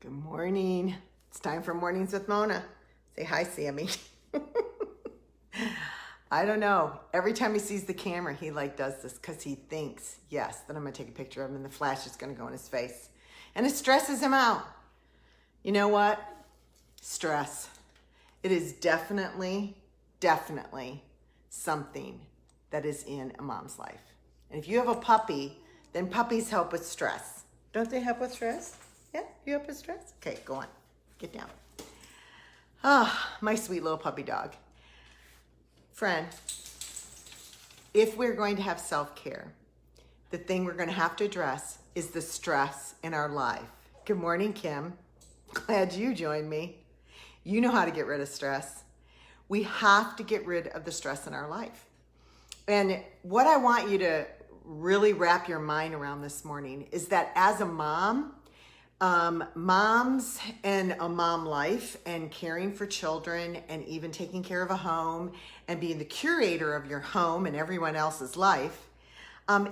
Good morning. It's time for Mornings with Mona. Say hi, Sammy. I don't know. Every time he sees the camera, he does this because he thinks, yes, that I'm going to take a picture of him and the flash is going to go in his face. And it stresses him out. You know what? Stress. It is definitely something that is in a mom's life. And if you have a puppy, then puppies help with stress. Don't they help with stress? Yeah, you help with stress? Okay, go on. Get down. Ah, my sweet little puppy dog. Friend, if we're going to have self-care, the thing we're going to have to address is the stress in our life. Good morning, Kim. Glad you joined me. You know how to get rid of stress. We have to get rid of the stress in our life. And what I want you to really wrap your mind around this morning is that as a mom, moms and a mom life and caring for children and even taking care of a home and being the curator of your home and everyone else's life,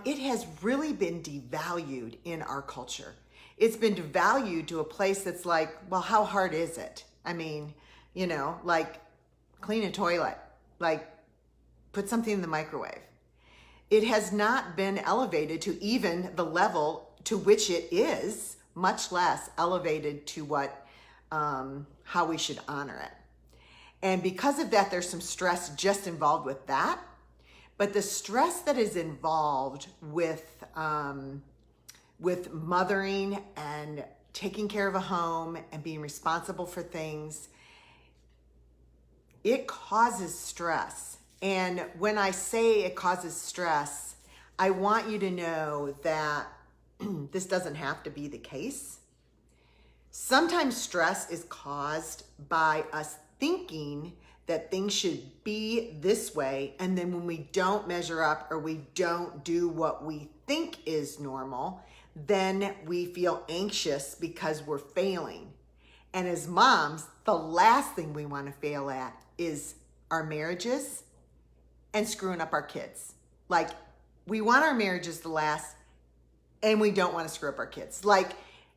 it has really been devalued in our culture. It's been devalued to a place that's like, well, how hard is it? I mean, like clean a toilet, like put something in the microwave. It has not been elevated to even the level to which it is, much less elevated to how we should honor it. And because of that, there's some stress just involved with that. But the stress that is involved with mothering and taking care of a home and being responsible for things, it causes stress. And when I say it causes stress, I want you to know that this doesn't have to be the case. Sometimes stress is caused by us thinking that things should be this way, and then when we don't measure up or we don't do what we think is normal, then we feel anxious because we're failing. And as moms, the last thing we want to fail at is our marriages and screwing up our kids. Like, we want our marriages to last, and we don't want to screw up our kids. Like,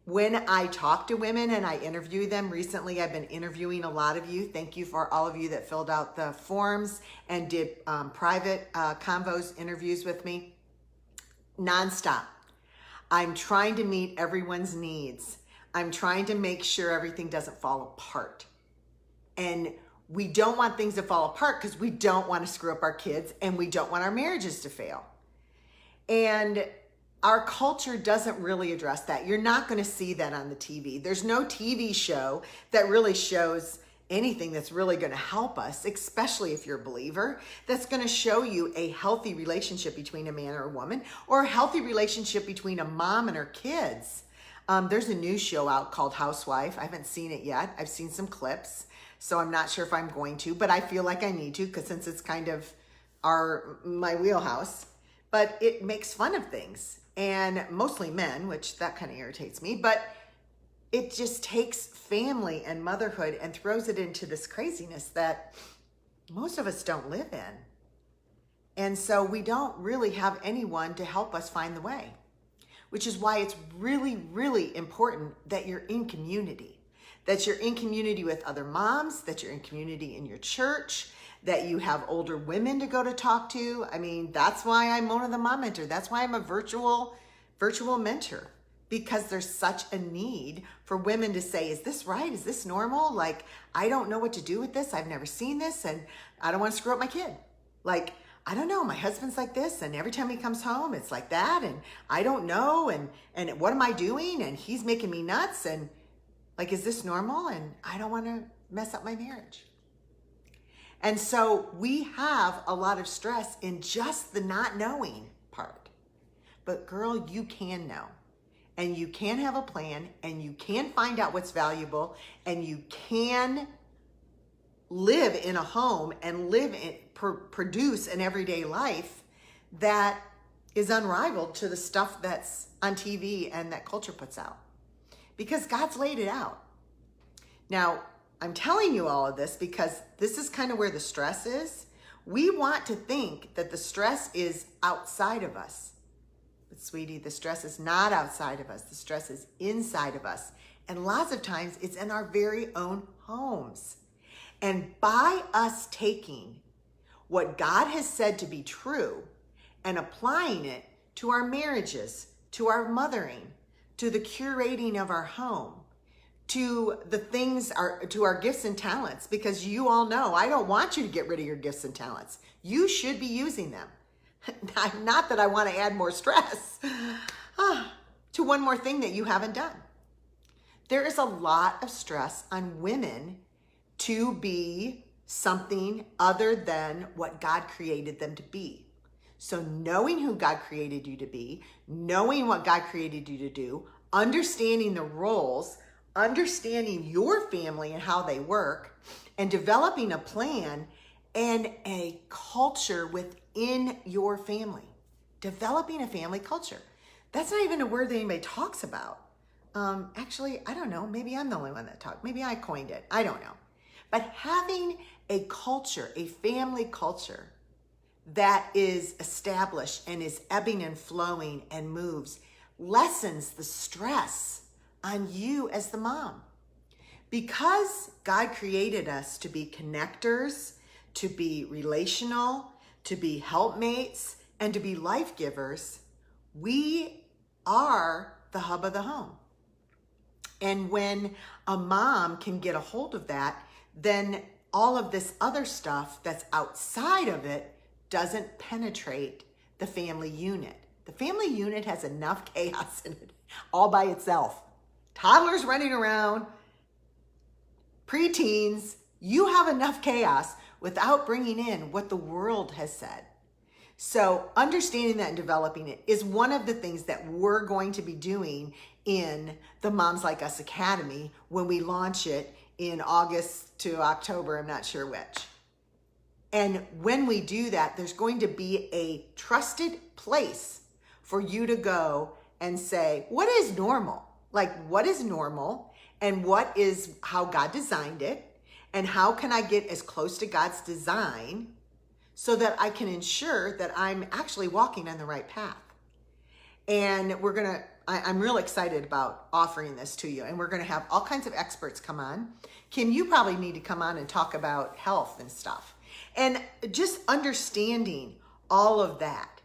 when I talk to women and I interview them recently, I've been interviewing a lot of you. Thank you for all of you that filled out the forms and did private convos interviews with me. Nonstop. I'm trying to meet everyone's needs. I'm trying to make sure everything doesn't fall apart. And we don't want things to fall apart because we don't want to screw up our kids and we don't want our marriages to fail. And our culture doesn't really address that. You're not going to see that on the TV. There's no TV show that really shows anything that's really going to help us, especially if you're a believer, that's going to show you a healthy relationship between a man or a woman, or a healthy relationship between a mom and her kids. There's a new show out called Housewife. I haven't seen it yet. I've seen some clips, so I'm not sure if I'm going to, but I feel like I need to, because since it's kind of my wheelhouse. But it makes fun of things, and mostly men, which that kind of irritates me, but it just takes family and motherhood and throws it into this craziness that most of us don't live in. And so we don't really have anyone to help us find the way, which is why it's really, really important that you're in community, that you're in community with other moms, that you're in community in your church, that you have older women to go to talk to. I mean, that's why I'm Mona the Mom Mentor. That's why I'm a virtual mentor, because there's such a need for women to say, is this right? Is this normal? Like, I don't know what to do with this. I've never seen this, and I don't want to screw up my kid. Like, I don't know, my husband's like this, and every time he comes home, it's like that, and I don't know, and what am I doing? And he's making me nuts, and like, is this normal? And I don't want to mess up my marriage. And so we have a lot of stress in just the not knowing part. But girl, you can know. And you can have a plan, and you can find out what's valuable, and you can live in a home and produce an everyday life that is unrivaled to the stuff that's on TV and that culture puts out. Because God's laid it out. Now, I'm telling you all of this because this is kind of where the stress is. We want to think that the stress is outside of us. But sweetie, the stress is not outside of us. The stress is inside of us. And lots of times it's in our very own homes. And by us taking what God has said to be true and applying it to our marriages, to our mothering, to the curating of our home, to the things, to our gifts and talents, because you all know, I don't want you to get rid of your gifts and talents. You should be using them. Not that I want to add more stress to one more thing that you haven't done. There is a lot of stress on women to be something other than what God created them to be. So knowing who God created you to be, knowing what God created you to do, understanding the roles, understanding your family and how they work, and developing a plan and a culture within your family. Developing a family culture. That's not even a word that anybody talks about. Actually, I don't know. Maybe I'm the only one that talks. Maybe I coined it. I don't know. But having a culture, a family culture that is established and is ebbing and flowing and moves, lessens the stress on you as the mom. Because God created us to be connectors, to be relational, to be helpmates, and to be life givers, we are the hub of the home. And when a mom can get a hold of that, then all of this other stuff that's outside of it doesn't penetrate the family unit. The family unit has enough chaos in it all by itself. Toddlers running around, preteens, you have enough chaos without bringing in what the world has said. So understanding that and developing it is one of the things that we're going to be doing in the Moms Like Us Academy when we launch it in August to October, I'm not sure which. And when we do that, there's going to be a trusted place for you to go and say, what is normal? Like, what is normal and what is how God designed it? And how can I get as close to God's design so that I can ensure that I'm actually walking on the right path? And I'm real excited about offering this to you. And we're going to have all kinds of experts come on. Kim, you probably need to come on and talk about health and stuff. And just understanding all of that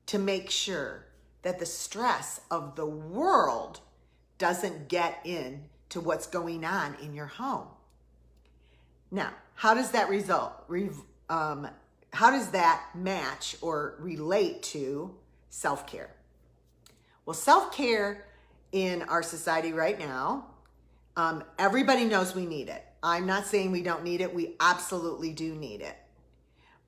to make sure that the stress of the world doesn't get in to what's going on in your home. Now, how does that how does that match or relate to self-care? Well, self-care in our society right now, everybody knows we need it. I'm not saying we don't need it. We absolutely do need it.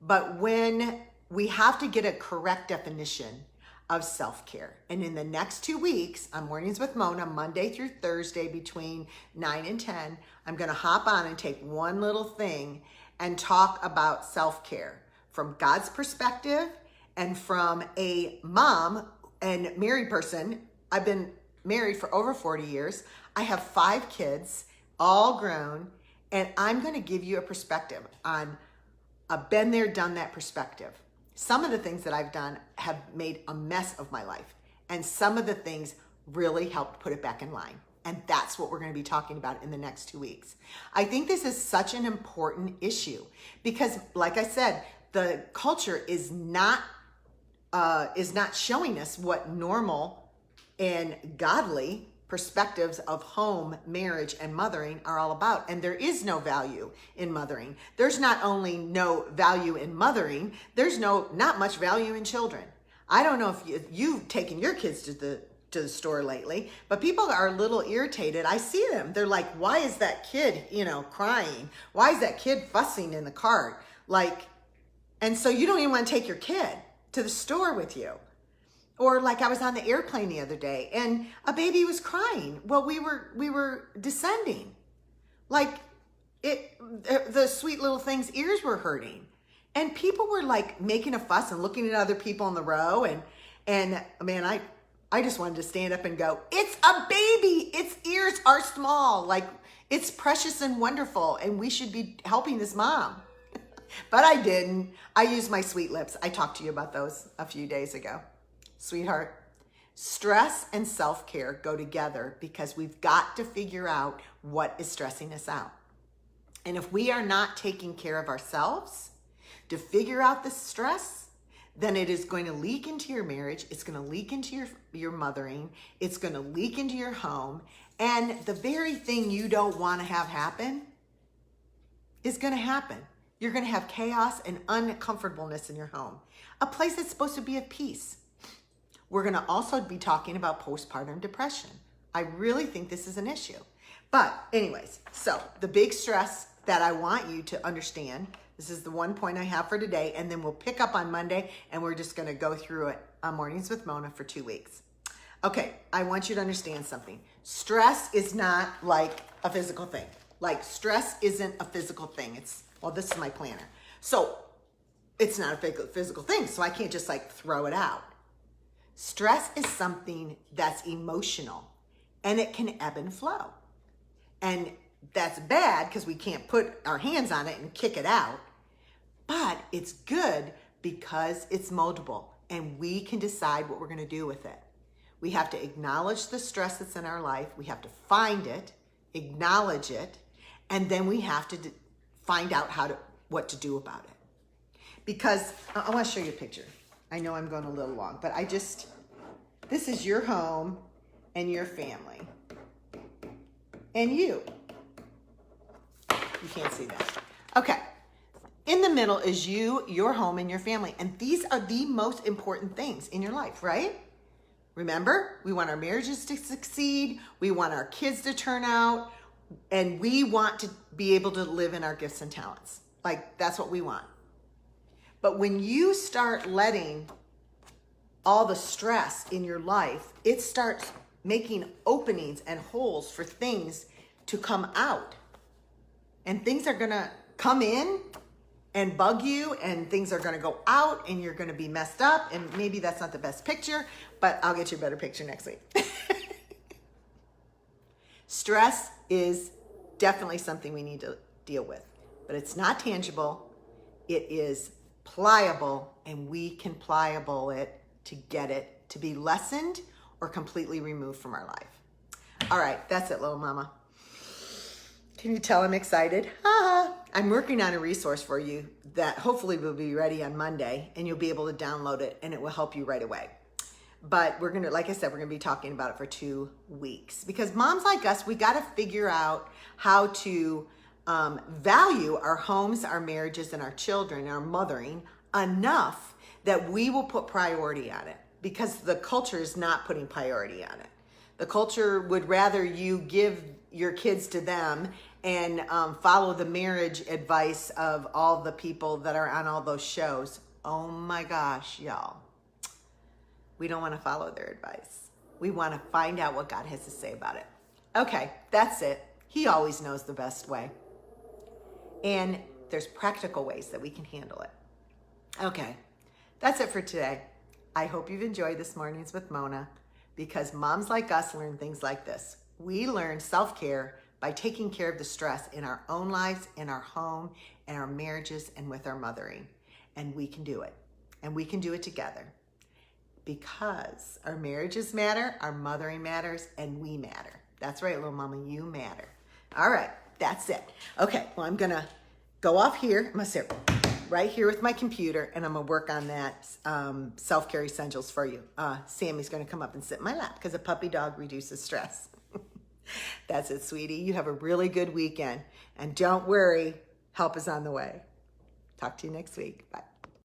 But when we have to get a correct definition of self-care. And in the next 2 weeks, on Mornings with Mona, Monday through Thursday between 9 and 10, I'm going to hop on and take one little thing and talk about self-care from God's perspective and from a mom and married person. I've been married for over 40 years. I have 5 kids, all grown, and I'm going to give you a perspective on a been there, done that perspective. Some of the things that I've done have made a mess of my life, and some of the things really helped put it back in line. And that's what we're going to be talking about in the next 2 weeks. I think this is such an important issue because, like I said, the culture is not showing us what normal and godly perspectives of home, marriage, and mothering are all about. And there is no value in mothering. There's not only no value in mothering, there's not much value in children. I don't know if you've taken your kids to the store lately, but people are a little irritated. I see them. They're like, why is that kid, crying? Why is that kid fussing in the cart? And so you don't even want to take your kid to the store with you. Or like I was on the airplane the other day and a baby was crying. Well, we were descending. The sweet little thing's ears were hurting. And people were like making a fuss and looking at other people in the row. And man, I just wanted to stand up and go, it's a baby. Its ears are small. It's precious and wonderful. And we should be helping this mom. But I didn't. I used my sweet lips. I talked to you about those a few days ago. Sweetheart, Stress and self-care go together because we've got to figure out what is stressing us out. And if we are not taking care of ourselves to figure out the stress, then it is going to leak into your marriage. It's going to leak into your mothering. It's going to leak into your home. And the very thing you don't want to have happen is going to happen. You're going to have chaos and uncomfortableness in your home, a place that's supposed to be at peace. We're going to also be talking about postpartum depression. I really think this is an issue. But anyways, so the big stress that I want you to understand, this is the one point I have for today, and then we'll pick up on Monday and we're just going to go through it on Mornings with Mona for 2 weeks. Okay, I want you to understand something. Stress is not like a physical thing. Like stress isn't a physical thing. Well, this is my planner. So it's not a physical thing, so I can't just like throw it out. Stress is something that's emotional and it can ebb and flow. And that's bad because we can't put our hands on it and kick it out. But it's good because it's moldable and we can decide what we're going to do with it. We have to acknowledge the stress that's in our life. We have to find it, acknowledge it, and then we have to find out what to do about it. Because I want to show you a picture. I know I'm going a little long, but this is your home and your family. And you. You can't see that. Okay. In the middle is you, your home, and your family. And these are the most important things in your life, right? Remember, we want our marriages to succeed. We want our kids to turn out. And we want to be able to live in our gifts and talents. Like, that's what we want. But when you start letting all the stress in your life, it starts making openings and holes for things to come out. And things are going to come in and bug you, and things are going to go out, and you're going to be messed up. And maybe that's not the best picture, but I'll get you a better picture next week. Stress is definitely something we need to deal with, but it's not tangible. It is pliable, and we can pliable it to get it to be lessened or completely removed from our life. All right, that's it, little mama. Can you tell I'm excited? I'm working on a resource for you that hopefully will be ready on Monday, and you'll be able to download it, and it will help you right away. But we're gonna, like I said, we're gonna be talking about it for 2 weeks, because moms like us, we gotta figure out how to value our homes, our marriages, and our children, our mothering enough that we will put priority on it, because the culture is not putting priority on it. The culture would rather you give your kids to them and follow the marriage advice of all the people that are on all those shows. Oh my gosh, y'all. We don't want to follow their advice. We want to find out what God has to say about it. Okay, that's it. He always knows the best way. And there's practical ways that we can handle it. Okay, that's it for today. I hope you've enjoyed this Mornings with Mona, because moms like us learn things like this. We learn self-care by taking care of the stress in our own lives, in our home, in our marriages, and with our mothering. And we can do it. And we can do it together. Because our marriages matter, our mothering matters, and we matter. That's right, little mama, you matter. All right, that's it. Okay, well, I'm gonna go off here. I'm gonna sit right here with my computer, and I'm gonna work on that self-care essentials for you. Sammy's gonna come up and sit in my lap because a puppy dog reduces stress. That's it, sweetie. You have a really good weekend. And don't worry, help is on the way. Talk to you next week. Bye.